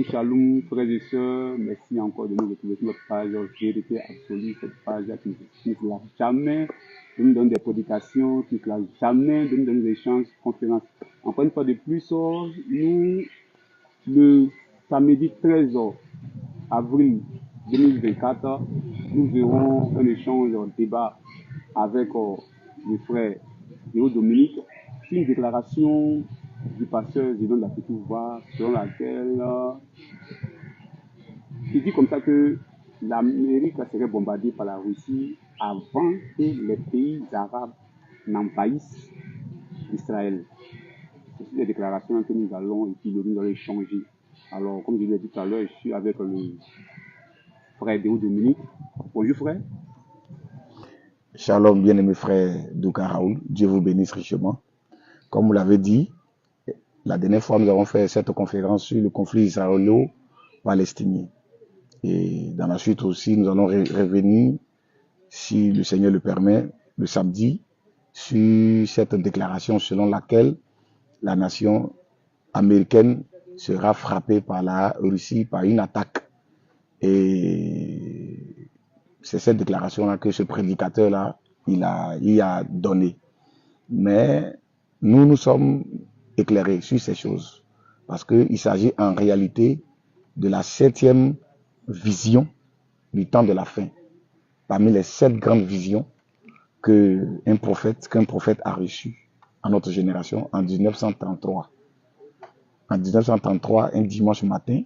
Shalom, shalom, frères et sœurs. Merci encore de nous retrouver sur notre page Vérité Absolue, cette page qui ne lâche jamais, qui nous donne des prédications, qui ne lâche jamais, de nous donner des échanges, conférences. Encore une fois de plus, nous, le samedi 13 avril 2024, nous verrons un échange, un débat avec le frère Théo Dominique sur une déclaration du pasteur Zidon Dapitouva selon laquelle il dit comme ça que l'Amérique serait bombardée par la Russie avant que les pays arabes n'envahissent Israël. Ce sont des déclarations que nous allons échanger. Alors, comme je l'ai dit tout à l'heure, je suis avec le frère Théo Dominique. Bonjour frère. Shalom, bien-aimé frère Douka Raoul, Dieu vous bénisse richement. Comme vous l'avez dit, la dernière fois nous avons fait cette conférence sur le conflit israélo-palestinien. Et dans la suite aussi, nous allons revenir, si le Seigneur le permet, le samedi, sur cette déclaration selon laquelle la nation américaine sera frappée par la Russie par une attaque. Et c'est cette déclaration-là que ce prédicateur-là, il a donné. Mais nous sommes éclairés sur ces choses. Parce qu'il s'agit en réalité de la 7e vision du temps de la fin. Parmi les 7 grandes visions qu'un prophète a reçues en notre génération en 1933. En 1933, un dimanche matin,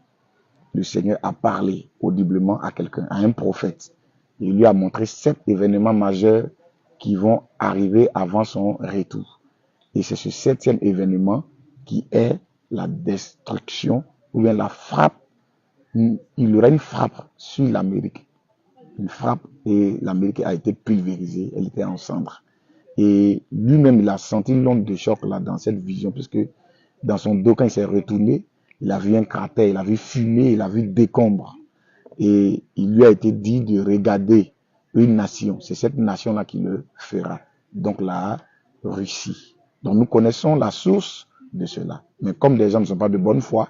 le Seigneur a parlé audiblement à quelqu'un, à un prophète. Il lui a montré 7 événements majeurs qui vont arriver avant son retour. Et c'est ce 7e événement qui est la destruction ou bien la frappe. Il y aura une frappe sur l'Amérique. Une frappe et l'Amérique a été pulvérisée, elle était en cendres. Et lui-même, il a senti l'onde de choc là dans cette vision, puisque dans son dos, quand il s'est retourné, il a vu un cratère, il a vu fumée, il a vu décombres. Et il lui a été dit de regarder une nation. C'est cette nation-là qui le fera. Donc la Russie. Donc nous connaissons la source de cela. Mais comme les gens ne sont pas de bonne foi,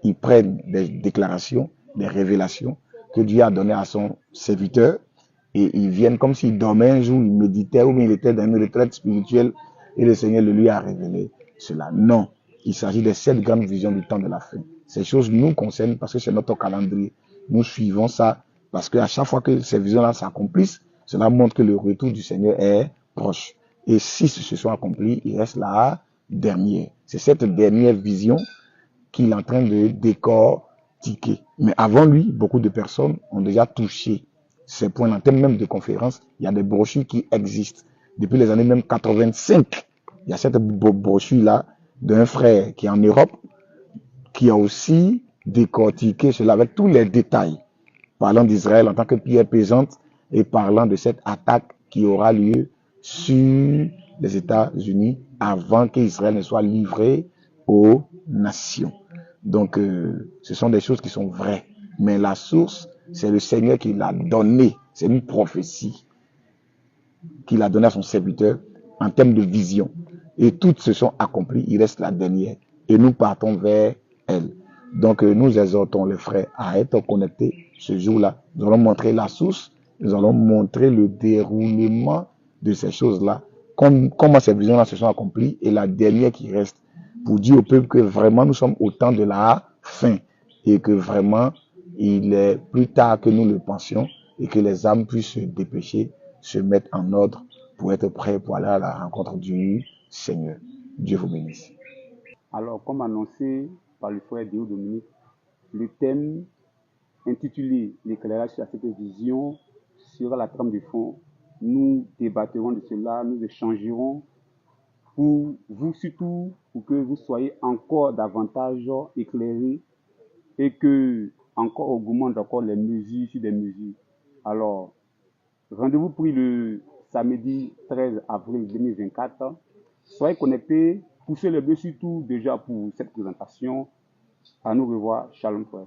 ils prennent des déclarations, des révélations que Dieu a données à son serviteur et ils viennent comme s'il dormait un jour, il méditait ou bien il était dans une retraite spirituelle et le Seigneur lui a révélé cela. Non, il s'agit de cette grande vision du temps de la fin. Ces choses nous concernent parce que c'est notre calendrier. Nous suivons ça parce qu'à chaque fois que ces visions-là s'accomplissent, cela montre que le retour du Seigneur est proche. Et si ce se soit accompli, il reste la dernière. C'est cette dernière vision qu'il est en train de décortiquer. Mais avant lui, beaucoup de personnes ont déjà touché ces points en termes même de conférences. Il y a des brochures qui existent. Depuis les années même 85, il y a cette brochure-là d'un frère qui est en Europe, qui a aussi décortiqué cela avec tous les détails, parlant d'Israël en tant que pierre pesante et parlant de cette attaque qui aura lieu sur les États-Unis avant qu'Israël ne soit livré aux nations. Donc, ce sont des choses qui sont vraies. Mais la source, c'est le Seigneur qui l'a donné. C'est une prophétie qu'il a donnée à son serviteur en termes de vision. Et toutes se sont accomplies. Il reste la dernière. Et nous partons vers elle. Donc, nous exhortons les frères à être connectés ce jour-là. Nous allons montrer la source. Nous allons montrer le déroulement de ces choses-là. Comment ces visions-là se sont accomplies. Et la dernière qui reste, pour dire au peuple que vraiment nous sommes au temps de la fin et que vraiment il est plus tard que nous le pensions et que les âmes puissent se dépêcher, se mettre en ordre pour être prêts pour aller à la rencontre du Seigneur. Dieu vous bénisse. Alors, comme annoncé par le frère Théo Dominique, le thème intitulé l'éclairage sur cette vision sera la trame de fond. Nous débattrons de cela, nous échangerons pour vous, surtout pour que vous soyez encore davantage éclairés et que encore augmente encore les mesures sur des mesures. Alors, rendez-vous pris le samedi 13 avril 2024. Soyez connectés, poussez les bleus surtout déjà pour cette présentation. À nous revoir. Shalom frère.